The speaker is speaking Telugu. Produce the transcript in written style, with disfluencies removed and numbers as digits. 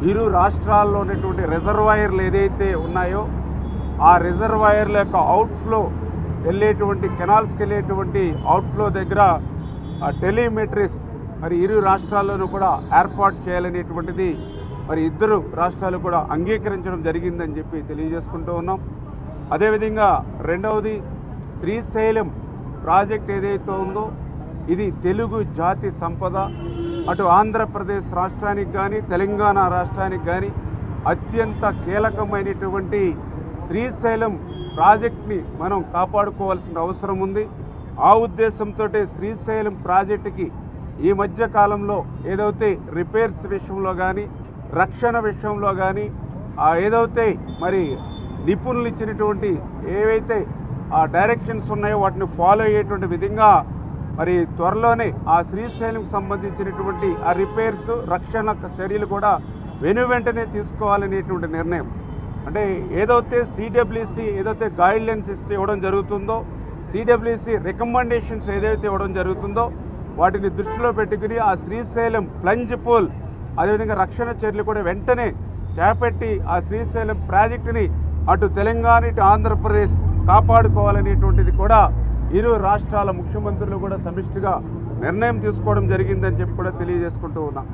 ఇరు రాష్ట్రాల్లో ఉన్నటువంటి రిజర్వాయర్లు ఏదైతే ఉన్నాయో ఆ రిజర్వాయర్ల యొక్క అవుట్ఫ్లో వెళ్ళేటువంటి కెనాల్స్కి వెళ్ళేటువంటి అవుట్ఫ్లో దగ్గర టెలిమెట్రీస్ మరి ఇరు రాష్ట్రాల్లోనూ కూడా ఏర్పాటు చేయాలనేటువంటిది మరి ఇద్దరు రాష్ట్రాలు కూడా అంగీకరించడం జరిగిందని చెప్పి తెలియజేసుకుంటూ ఉన్నాం. అదేవిధంగా రెండవది శ్రీశైలం ప్రాజెక్ట్ ఏదైతే ఉందో ఇది తెలుగు జాతి సంపద. అటు ఆంధ్రప్రదేశ్ రాష్ట్రానికి కానీ తెలంగాణ రాష్ట్రానికి కానీ అత్యంత కీలకమైనటువంటి శ్రీశైలం ప్రాజెక్ట్ని మనం కాపాడుకోవాల్సిన అవసరం ఉంది. ఆ ఉద్దేశంతో శ్రీశైలం ప్రాజెక్టుకి ఈ మధ్య కాలంలో ఏదైతే రిపేర్స్ విషయంలో కానీ రక్షణ విషయంలో కానీ ఏదైతే మరి నిపుణులు ఇచ్చినటువంటి ఏవైతే ఆ డైరెక్షన్స్ ఉన్నాయో వాటిని ఫాలో అయ్యేటువంటి విధంగా మరి త్వరలోనే ఆ శ్రీశైలంకి సంబంధించినటువంటి ఆ రిపేర్స్ రక్షణ చర్యలు కూడా వెనువెంటనే తీసుకోవాలనేటువంటి నిర్ణయం. అంటే ఏదైతే సిడబ్ల్యూసి ఏదైతే గైడ్లైన్స్ ఇవ్వడం జరుగుతుందో సిడబ్ల్యూసి రికమెండేషన్స్ ఏదైతే ఇవ్వడం జరుగుతుందో వాటిని దృష్టిలో పెట్టుకుని ఆ శ్రీశైలం ప్లంజ్ పూల్ అదేవిధంగా రక్షణ చర్యలు కూడా వెంటనే చేపట్టి ఆ శ్రీశైలం ప్రాజెక్టుని అటు తెలంగాణ ఇటు ఆంధ్రప్రదేశ్ కాపాడుకోవాలనేటువంటిది కూడా ఇరు రాష్ట్రాల ముఖ్యమంత్రులు కూడా సమిష్టిగా నిర్ణయం తీసుకోవడం జరిగిందని చెప్పి కూడా తెలియజేసుకుంటూ ఉన్నాం.